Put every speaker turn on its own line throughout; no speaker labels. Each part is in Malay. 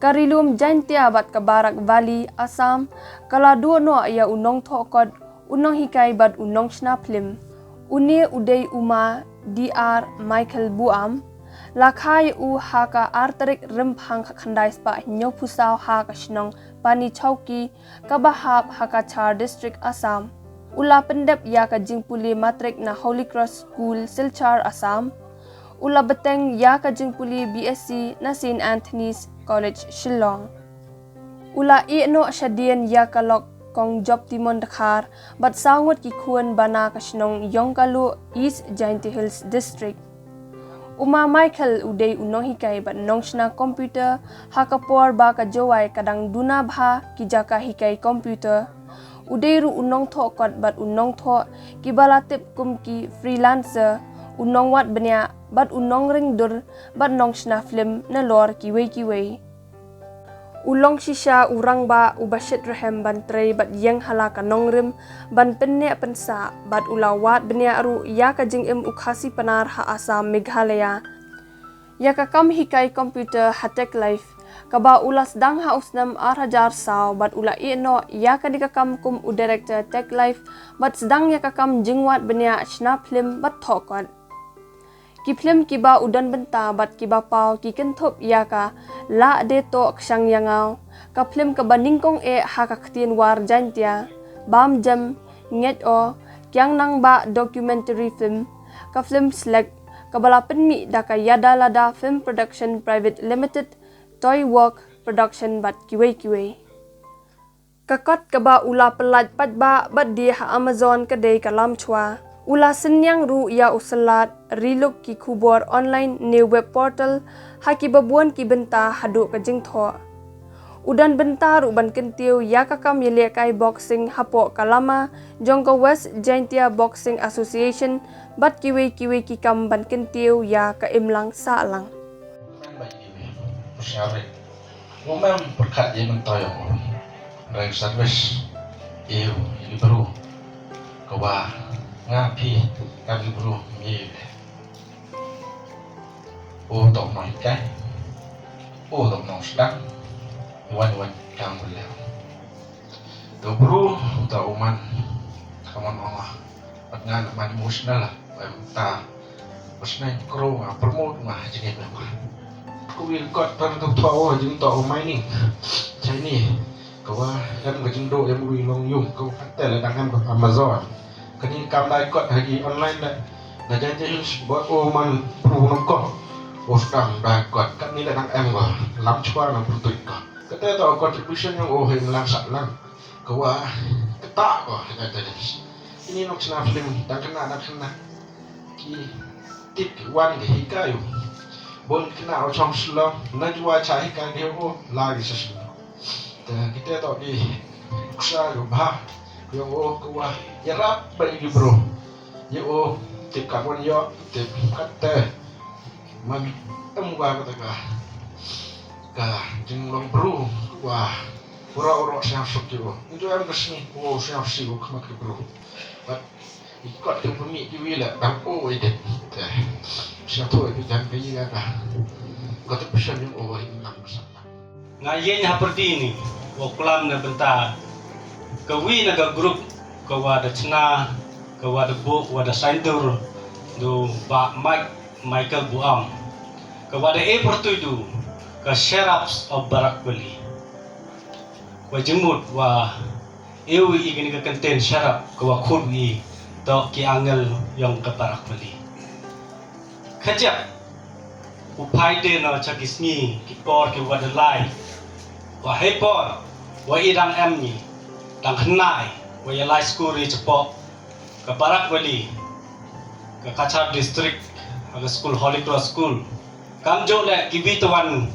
Karilum Jaintia bat Kabarak Valley, Assam, kala dua no ia unong thokod, unong hikai bat unong snaplim. Une Uday Uma DR Michael Buam, lakai u haka arterik rempang khandai spa nyok pusau haka shnong pani chauki kabahap haka char district Assam. Ula pendep ya ka jingpuli matrik na Holy Cross School Silchar Assam. Ula beteng ya ka jingpuli BSc na St. Anthony's College Shillong. Ula no shadian ya ka lok kong job timon Dakar bat sangut ki kuan bana ka shnong Yongkalu East Jaintia Hills District. Uma Michael Uday unong hikai bat nong shna komputer haka por ba ka jowai kadang duna bha ki jaka hikai komputer. Uday ru unong thokot bat unong thok ki balatip kum ki freelancer unong wat benya bat unong ringdur bat nong shna film na lor ki wei. Ulong shisha urang ba ubasit rehem ban trei bat yang halaka nongrim ban penne pensa bat ulawat benya ru ya ka jing ukhasi panar ha Assam Meghalaya. Ya ka kam hikai komputer hatek life kaba ulas dang ha usnam 8,000 saw bat ula no ya ka dikakam kum u director tech life bat sedang ya ka kam jingwat benya shna film bat thokot. Ki film kiba udan benta bat kiba pau ki kenthop ya ka la de to ksang yangau ka film ka baningkong ha ka khtien war Jaintia bam jam nget o kyang nang ba documentary film ka film select kabala penmi da ka yada lada film production private limited toy work production bat kiwei. Kakot kaba ula pelat pat ba bat dia ha Amazon kadai kalam chua. Ula senyang ru ya usalat riluk ki kubor online ne web portal haki babuan ki benta hadu ka jingtho. Udan benta ru ban kentiu ya kakam yelekai boxing hapo kalama jongko West Jaintia Boxing Association bat kiwi ki kam ban kentiu ya ka imlang salang.
Syarif, memang berkat dia mentoyong rank service eu libero kawa ngapi kan libero mi o dok noi kai o dok nong sedang wan kang boleh do bro ta uman kaman Allah dengan man emosional lah ta pasna kro promote mah jadi apa kuil kot peruntuk tahu jeng tahu mining cai ni kau kan kerja do yang beri long yung kau hotel dengan Amazon kini kamai kot lagi online dah jadi buat man perlu nongkok sedang dah kot kan ni dengan gua lam cua nak bertuik kau kata tahu contribution yang yang langsak lang kau ketak kau kata ini nak senang film tak kena ki tip wan ke hikayu bon kena ocong selo na jua cai kan dia lagi sesuatu dan kita tahu di usaha bah yang kuah ya rap bagi bro ya tip kawan yo tip kata man gua kata ka jinglong bro wah ora siang sokyo itu yang kesini siang sih gua kemat bro but ikut ke pemik ki wila dan itu siapa itu jangan kaya kah kata pesan yang ini
ngayen seperti ini waklam na benta kawi naga grup kawada cina kawada bu wada saintur do ba Michael Buam kawada pertuju ka sheriffs of Barak Valley wa jemut wa ewi igini ka content sheriff kawa khudwi to ki angel yang ka Barak Valley kajak upai de no chagismi ki por ki wada lai wa hepor wa idang emni dang khnai wa yalai school ri cepo ka Barak Valley ka Kachar district aga school Holy Cross school kamjo le ki bitawan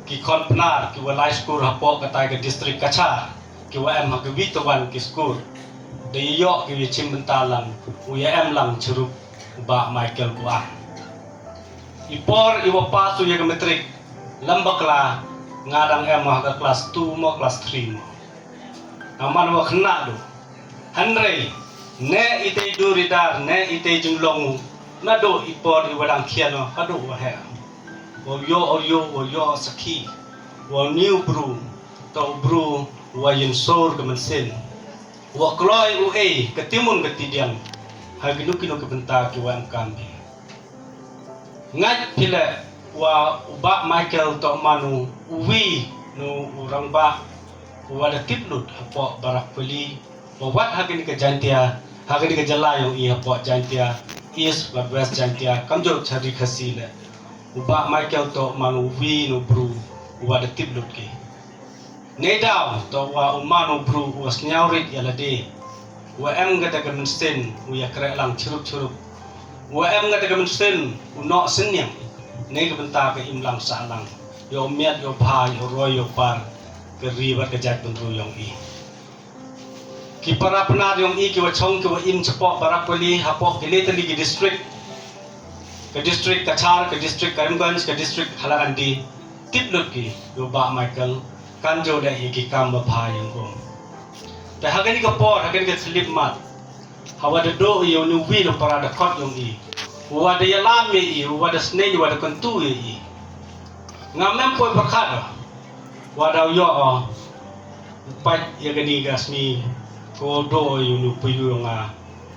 ki konpnar ki walai school hapo ka tai ka district Kachar ki wa em ka bitawan ki school de yo ki chimbentalang uya em lang churup ba Michael Buam ipor iwa pasu ya metrik lambakla ngadang emah ke kelas 2 mo kelas 3 mo aman wa khna do hanre ne ite duridar ne ite jinglong na do ipor iwadang khiano kadu wa he o yo sakhi wa new bru to bru wa yin sor ke mensin wa kloi u ketimun ketidian haginu kino ke benta ki wa kambi ngat pile wa ba Michael to manu uwi no urang ba wa da tiplut apo barak peli wa wat hagini ke jantia hagini ke jalayo i apo jantia east wa west jantia kamjo chari khasile uba Michael to manu uwi no bru wa da tiplut ki nedau to wa umano bru was nyaurit yalade wa em gata ke mensten u ya krek lang churup wa em gata ke mensten u no senyang ne ke benta ke imlang salang yo miat yo pa yo roy yo par ke ribat ke jat benru yong i ki para penar yong i ki wa chong ki wa im chapok barak poli hapok ke le tali ki district Kachar ke district Karimganj ke district Halandi tiplut ki yo ba Michael kanjo da i ki kam ba pa yong ko ta hagani ka por hagani ka slip mat hawa da do yo ni wi no para da kot yong i wa da yalam i wa da snei wa da kontu i ngamem poi pakhat wa da yo pat ya gani gasmi ko do yo nu puyu nga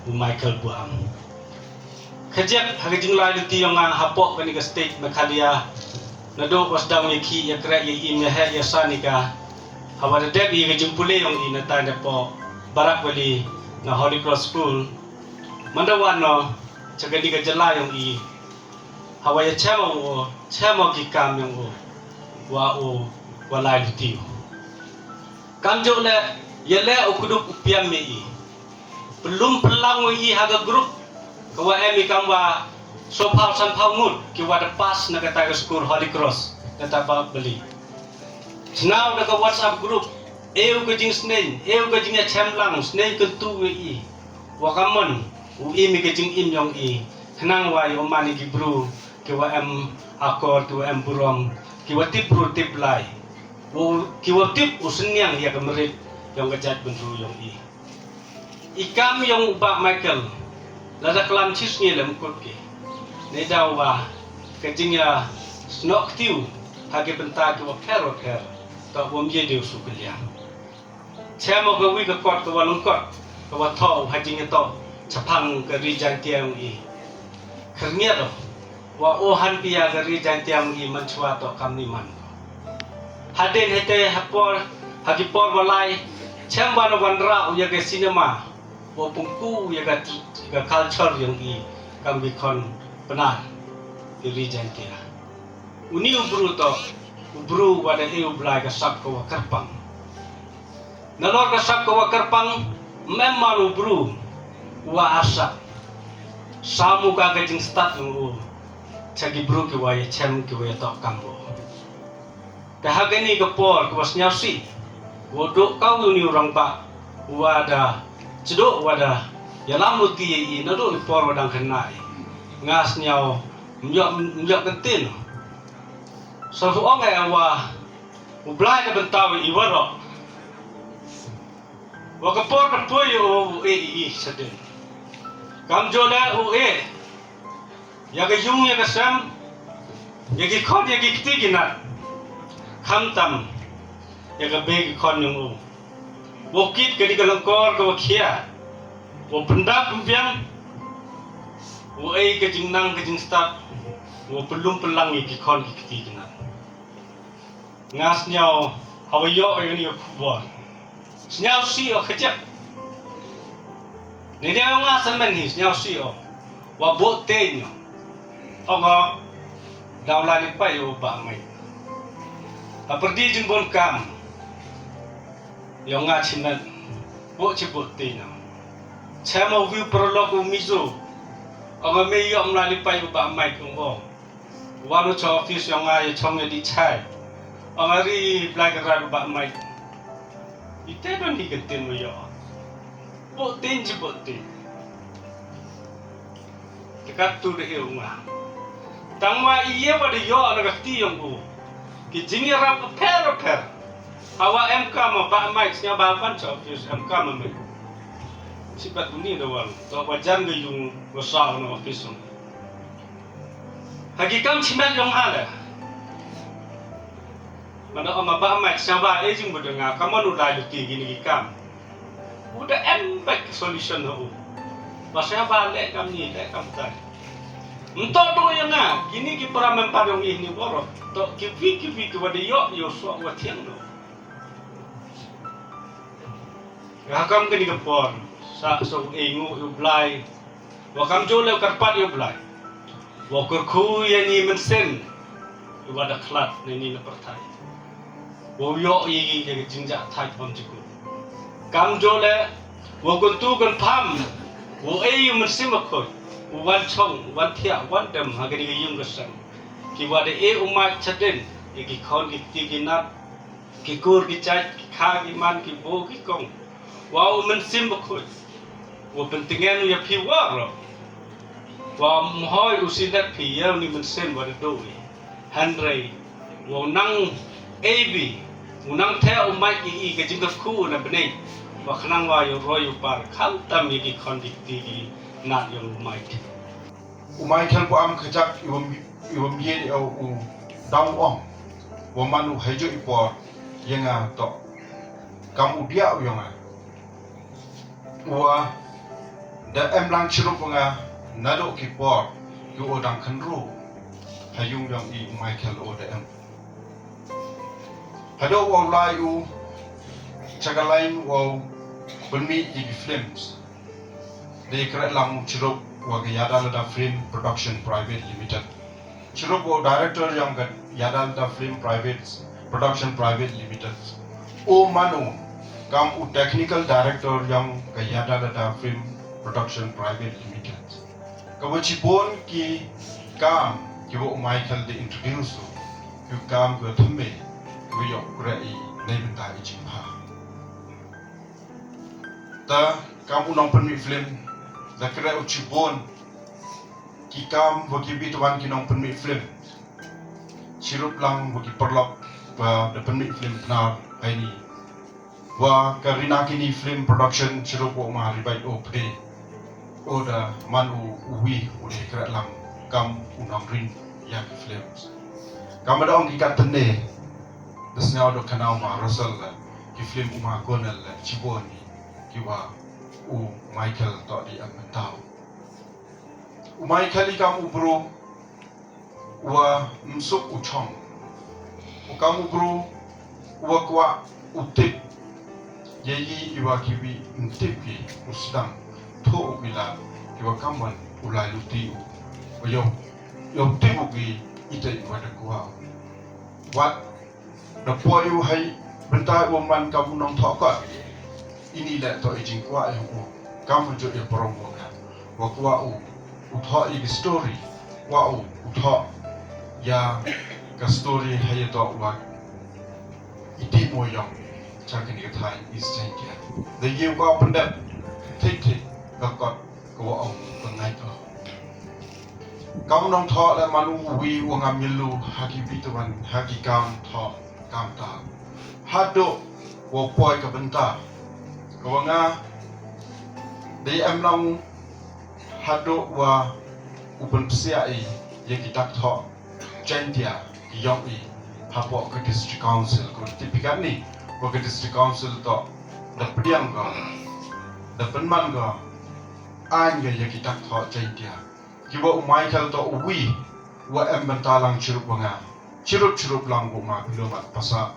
Michael Buam khajak hagajing lai ti nga hapok kani ka state Meghalaya na do was daw ni ki ya kra ya im ya he ya sanika hawa da debi ga jimpule yong i na ta po barak wali na Holy Cross School mandawan no chagadi ga jala yong i hawa ya chamo ki kam yong wa lai ti kamjo le yele okudup upiam me i belum pelang i haga grup kawa emi kamwa sopau san pamut ki wa pas na kata ke school Holy Cross kata ba beli now na ka WhatsApp group eu ke jing snei eu ke jing ya chemlang snei ke tu i wa kamon u imi ke jing im yong i nang wa yo mani ki bru ki wa em akor tu em burom ki wa tip bru tip lai wo ki wa tip usnyang ya kemerit yang kejat benru yong i ikam yong ba Michael lada kelam cis ngi lem kut ki ne daw wa ke jing ya snok tiu hage benta ki wa kero to bom ye de su kuliah chamo ga wi ga kot ka wa lung kot ka wa tho ha jing to chapang ka ri jang tiang i khnia do wa o han pia ga ri jang tiang i man chwa to kam ni man haden hete hapor hagi por walai cham ban wan ra u ya ga cinema wo pungku ya ga culture yang i kam bi kon benar ki ri jang tiang uni ubru to ubru wada eu blai ka sak ko karpang nalor ka sak ko karpang memang ubru wa asa samu ka ka jing stat nu chagi bru ki wa ya chem ki wa ya to kambo ka hagani ka por ko was nyasi wodo kau ni orang pa wada cedo wada ya lamu ti i nado ni por wadang kenai ngas nyau myok kentin so ong wa ublai ka bentawi iwaro wa ka por ka poy o sadin kam jola o ya ga yung ya ga sam ya gi khot ya gi kti gina kham tam ya ga be gi khon yung o wo kit ka di ka langkor ka khia wo benda kumpiang wo ka jing nang ka jing start wo pelum pelang gi khon gi kti gina ngas nyau hawayo ni kubor nyau si o khajak ni dia ngas men hi nyau si o wa bo te nyo ogo daula ni pa yo ba mai aperdi jing bon kam yo nga chinan bo chi bo te nyo chama view prolog u mizo ogo me yo mla ni pa yo ba mai ko wa no cho office yo nga ye chong di chai amari black rad ba mai ite don di ketin mo yo bo tin ji bo tin dekat tu de eu nga tangwa iye ba de yo ana gati yang bu ki jingi rap per hawa mk ma ba mai nya ba pan cho office mk ma me sipat uni do wal to wajan ge yung wasa no office hagikam chiman yung ala Mana orang ba Mike siapa jing berdengar kamu udah luti gini kam. Udah back solution ho. Pasal balik kami tak kamu tak. Untuk tu yang gini kita pernah mempadong ini borok. Tok kipi kepada yo so watiang do. Rakam kini kepon. Sa so ingu ublai. Wakam jole karpat ublai. Wakur ku yang ni mensen. Iwada klat ni pertai. Wo yo yi yang jinjak tai pom jiku. Kam jole wakun tu kan pam. Wo mensen makoi. Wan chong, wan tia, wan dem hagani ke yung kesan. Ki wada umat caden, ki kon ki tigi nat, ki kur ki cai, ki kha ki man ki bo ki kong. Wow mensim bakoi. Wo pentingnya nu ya pi waro. Wa mhoi usidat pi ya ni mensim wada doi. Handrai, wo nang AB, wo nang tia umat ki ke jingka ku na benai. Wa khnang wa yo roy par kham tam ki kon ki tigi. Not yung mic.
Michael bu am kejak iwam ye u dang ong. Wa manu hajo ipor yenga to. Kam udia uyonga. Wa da lang chirup nga nado ki por yu odang kanru. Hayung yang i Michael o da em. Hado wa lai u chagalain wa benmi i films. Di kerek lang Chirup wa Yada Lada Film Production Private Limited. Chirup wa director yang ke Yada Lada Film Production Private Limited. O Manu kam u technical director yang ke Yada Lada Film Production Private Limited. Kawachipon ki kam ki wa Michael de introduce ki kam ke thame ki yok rei nei bentai jingha. Ta kam unang permi film Zakira uchibon kikam bagi bituan kinong penmi film sirup lang bagi perlok ba the penmi film na ini wa karina kini film production sirup wa ma ribai o pde oda manu uwi ule kira lang kam unang rin ya films kam ada ong kikat tene desnya do kanau ma Russell ki film uma gonal chiboni kiwa u Michael to di amantau. U Michael ikam ubro wa msuk uchong. U kam ubro wa kwa utip yeyi iwa kiwi mtip ki usdam to ubila iwa kaman ulai luti u yo tibu ki ite iwa da kwa. Wat da po yu hai bentai u man kam nong thokot. Ini dah to ijing kwa yang kamu jo ya perombokan. Wa kwa utho i story. Wa utho ya ka story haye to wa iti mo yang chakin ni thai is change ya. The you kwa pendat tik ka ko ko pengai to. Kamu nong tho la manu wi wa ngamilu haki bituan haki kam tho kam ta. Hado wa poi ka benta. Kawanga di amlang hado wa upen psiai ye kitak tho chantia yong i hapo ke district council ko tipikan ni wa ke district council to da pediang ko da penman ko an ye kitak tho chantia kiwa Michael to uwi wa embentalang chirup wanga chirup lang bu ma bilomat pasa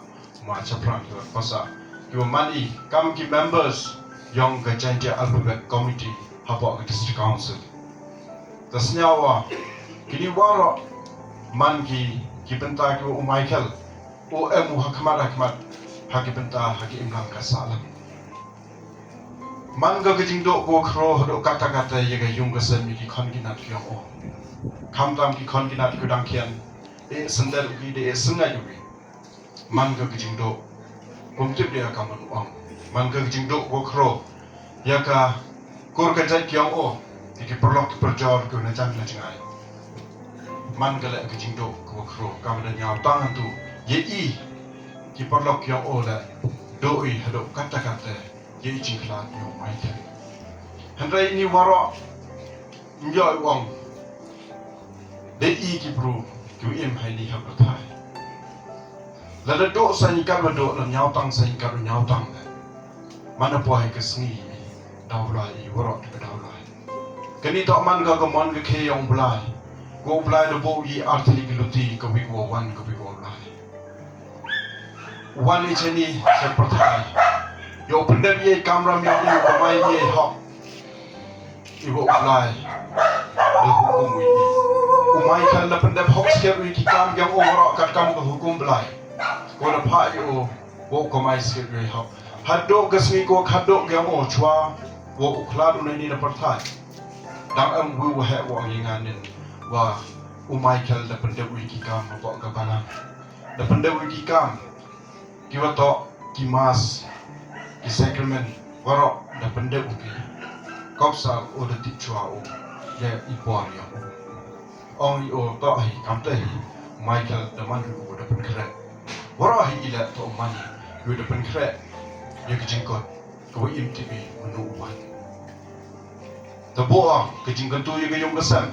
ma chaprang ko pasa Your money come to members yang ke Chantia Alphabet Committee hapo ke District Council. Tasnyawa kini waro man ki benta ki Michael o emu hakmat haki benta haki imlang kasalam. Man ga kejing do ko kro do kata-kata ye ga yung gasen mi ki konginat ki o. Kam tam ki konginat ku dangkian e sendal ki de sungai yu. Man ga kejing do Kumtip dia akan menuang. Mangga jingduk wokro. Ya ka kur kajai kiang o. Iki perlok perjor ke najan najangai. Mangga lek ke jingduk wokro. Kamu dan nyau tangan tu. Ye i ki perlok kiang o la doi hadok kata-kata. Ye i jingklat nyau maikan. Hendrai ini waro njoi wong. De i ki bro. Ki im hai ni habatai. Lalu dok sanyikar dok lalu nyawtang sanyikar nyawtang. Mana puai kesni daulai warok ke daulai. Kini tak man ga gamon ke yang belai. Go belai do bo yi artili giluti ke wi go wan ke wi go belai. Wan ini seperti yo pendem ye kamera mi yo pemai ye hok. Ibu belai. De hukum wi. Umai kan la pendem hok sikit wi ki kam yang warok kat kam ke hukum belai. Ko la pa yo wo ko mai sikit wi hok. Hadok kesmi ko hadok yang chua wo ukhladu ni na pertai. Dang wi wa he wa yinganin wa umai kal da pendem wi ki kam ko ka bana. Da pendem wi ki kam ki wa to ki mas ki sacrament warok da pendem wi kopsa o da ti chua o ye ipor yo. Ong o to hi kam te Michael da man wi da pendem. Warok hi ila to mani wi da pendem. Ya kejingkot, kau imtb menuwan. Taboa kejingkot tu ya kejong kesan.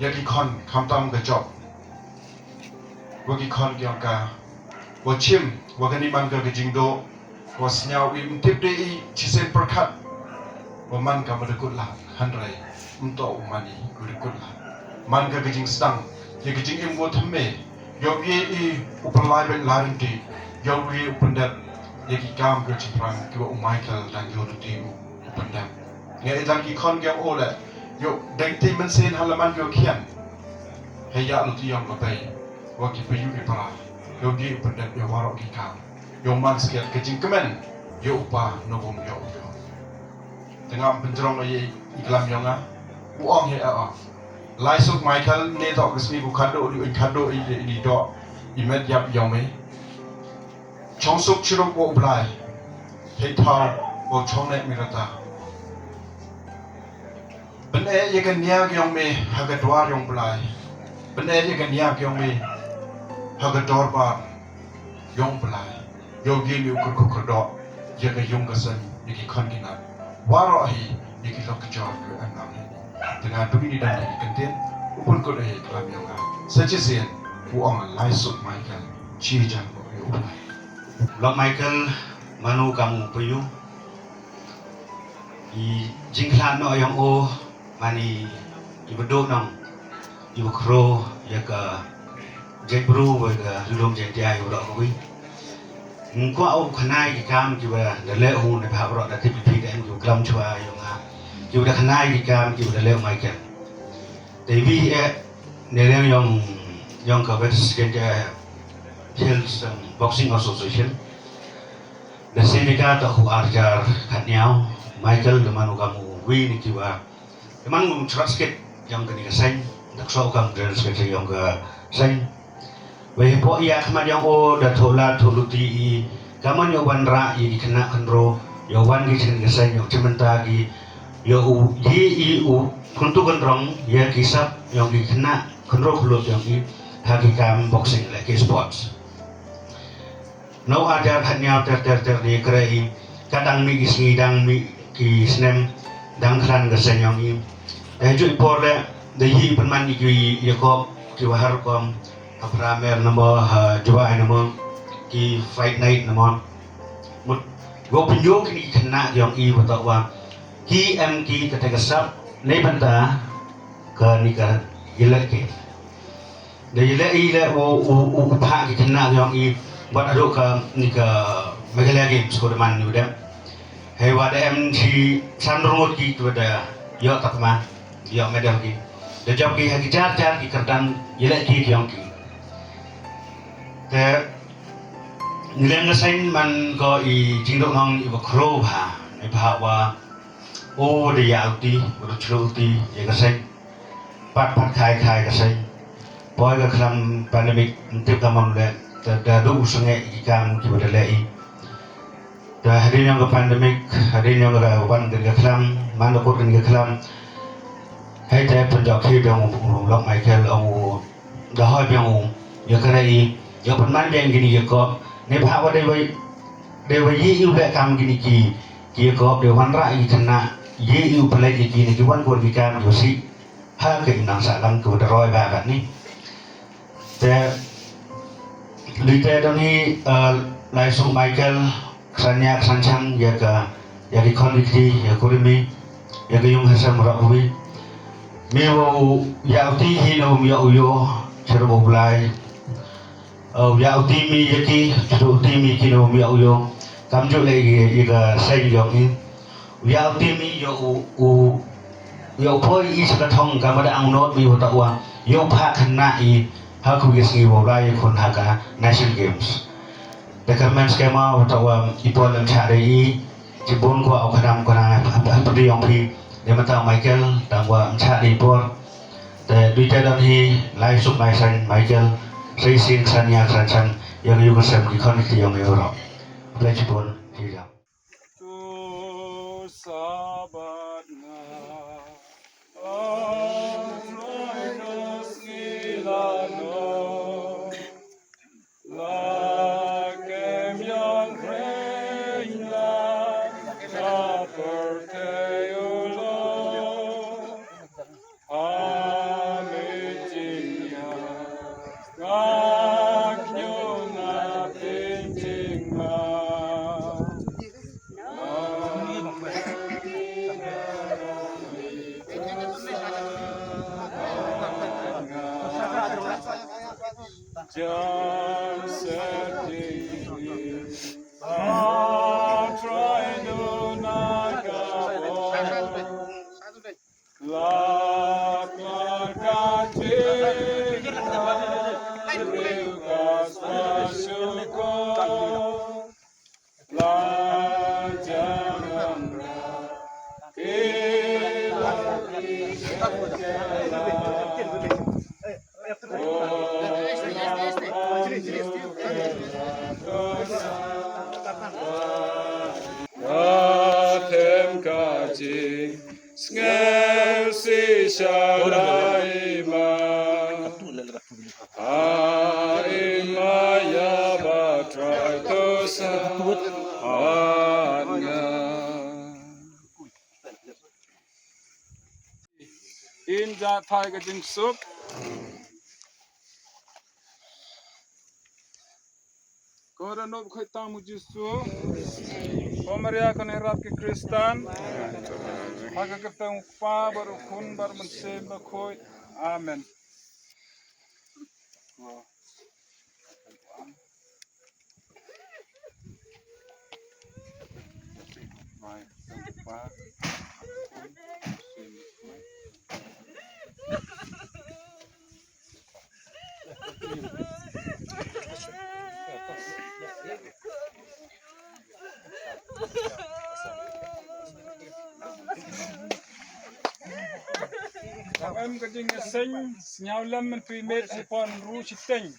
Ya kikon kamtam kejob. Wa kikon kiangka. Wa chim wa kaniman ke kejingdo. Wa senyau imtb dei cisen perkat. Wa man ka medekut lah handrai untuk umani kudekut lah. Man ke kejing sedang. Ya kejing imbo themme. Ya ye upalai ben laring di. Ya ye upendat. Yaki kam ke ciprang ke Michael dan yo tu pendam. Ngai dan ki kon ke ole. Yo deng ti men sen halaman yo kian. Heya lu ti yang babai. Wa ki payu ki para. Yo di pendam yo warok ki kam. Yo man sekiat kecing kemen. Yo upa nobom yo. Tengah penjerong ye iklam yo nga. Uang he a. Lai sok Michael ne tok kesmi ku kado di do. Imet yap yo me. Chongsuk chirok wo blai, hetal wo chongnek mirata. Benar ye kan niag yang me hagadwar yang blai. Benar ye kan niag yang me hagador bar yang blai. Yogi mi ukur kukurdo ye kan yung kasan ye ki kon kinat. Waro ahi ye ki lok kejor ke anam ni. Dengan begini dan ye kantin upun ko deh kelam yang nga. Sejisen uang lai suk Michael cijan wo yo blai.
Lok Michael manu kamu puyu I jingklan no yang o mani ibu do nong ibu kro ya ka jebru wa ka lulom jeng dia yo ro wi ko au khanai ki kam ki wa de le hu ne pha ro da ti pi de yo klam chwa yo nga yo da khanai ki kam ki de le Michael de vi e ne le yong ka wes ke Hills Boxing Association. The syndicate who arjar katniao Michael demanu kamu wi ni kiwa. Demanu trusket yang kini kesain. Dakso kam trusket yang ke sain. Wei po iya kaman yang o da thola tholuti I kaman yo wanra I kena kendro yo wan gi chen kesain yo cementa gi yo u yi I u kuntu kendrong ya kisap yang gi kena kendro kulut yang I hakikam boxing like sports. No ada hanya ter di kerai kadang mi isni dang mi ki snem dang kran gesen yang im. Ju ipor le de yi penman ki Yakob ki wahar kom apramer nama jua nama ki fight night nama mut go pinyo ki kena yang I betul wa ki em ki ketegasap ne banta ke nikah ilek ki. De ilek ile u pa ki kena yang I buat aduk ke ni ke Meghalaya Games ko deman ni udah. Hei wada em si sandrungut ki tu ada yo tak mah yo medal ki. Dia jawab ki hagi jar ki kerdan yelek ki yang ki. Te nilai ngesain man ko I jingdok nong I bakro ha. I bahawa o dia uti beruti ya ngesain pat kai ngesain. Boy ke kelam pandemik untuk kamam le. Dadu sungai ikan kita lei. Dah hari yang ke pandemik, hari yang ke wan ke kelam, mana kot ke kelam. Hai teh penjak hidup yang Lok Michael amu dah hai yang ya kerai ya penman yang gini ya kop. Ne bahawa dewa ye iu le kam gini ki ya kop dewa wan rai kena ye iu pelai ki ni ki wan kot ikan yo si ha ke nang sa lang ke roi ba kat ni. Teh
Lite don hi lai sung Michael Sanyak Sanchang ya ki konvikti ya kurimi ya ki yung hasam rawi mewo ya uti hi no ya uyo cerbo blai ya uti mi ya ki uti mi ki no ya uyo kamjo lagi ya sai yong in ya uti mi yo u yo poi i sakatong kamada ang not mi wata wa yo pa kana i haku gisngi wo blai kon haka National Games Dekarmen skema utawa ipon ng chari cibun ko au kadam ko na padi yang pi dia mata Michael tangwa chari ipon te duita dan hi lai suk lai san Michael sei sin san ya san san yang yu kesem di konekti yang euro play cibun tidak
Tu sabat nga Anroinos ngilano Lakem yang reina Caperteulo Amitinha Gagnyona pintinga John said I'll try to knock out La Lucas Pasuko La Jananda Ratem kaji Sngelsi shalaima Aima yaba tosa anya Inja thai ka jing suk Kora nob khoi tamu jisu Pomaria kan erat ke Kristan Haga ketang pa baru kun bar mense khoi amen em cái gì sinh nhau lâm mình tùy mệt hay còn ru chỉ tình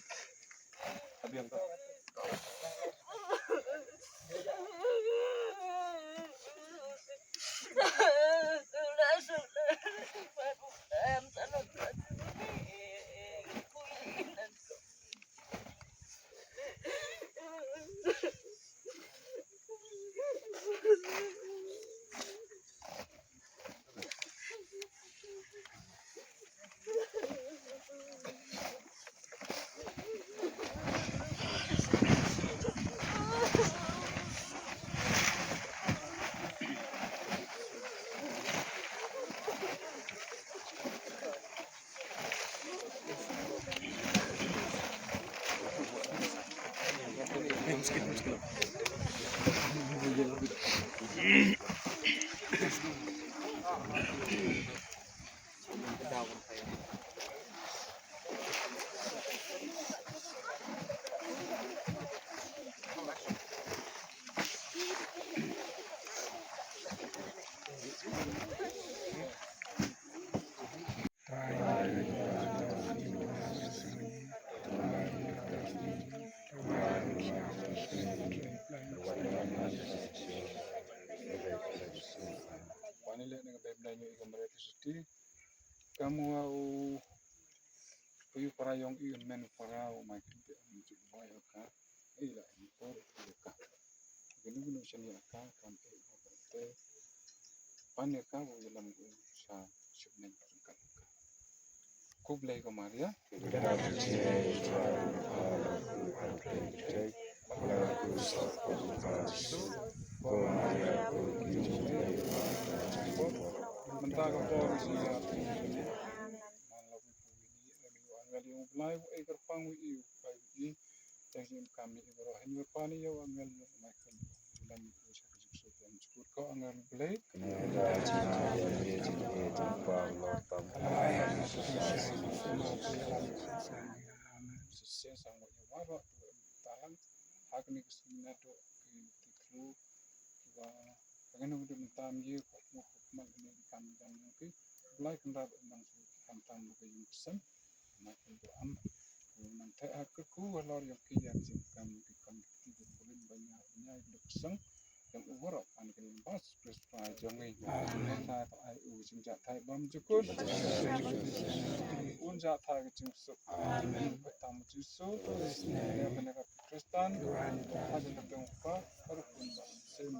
Panile nang bebnanyo ikamre suti kamu au puyu parayong iyon men parao mai kinte muncul bayo ka ila impor ka gunu siya niya ka kampe kapante panir ka wo dalam sa subnen ka Kublai ko Maria. Benta ko po siya. Malawi po ini angal yung blay ko ay karpang wi pa wi yang kami ibro hen pani yo angal Michael dan ko siya kasuksot ang sukut ko angal blay. Sesang mo yung waro talang hakni kusina to kiklu kiwa kagano do tam ye ko mo man ni kam dan ki blay kendab nang kam tam ko yung sen na ko am nang ta aku walor yung kiyan sing kam ki kam ki boleh banyak do kusang yang uwarok an kin bas Kristus jongi ta ai u sing ja thai bam jukun un ja thai jing su tam ju su ya benaka Kristan ada tentang pa harus pun sem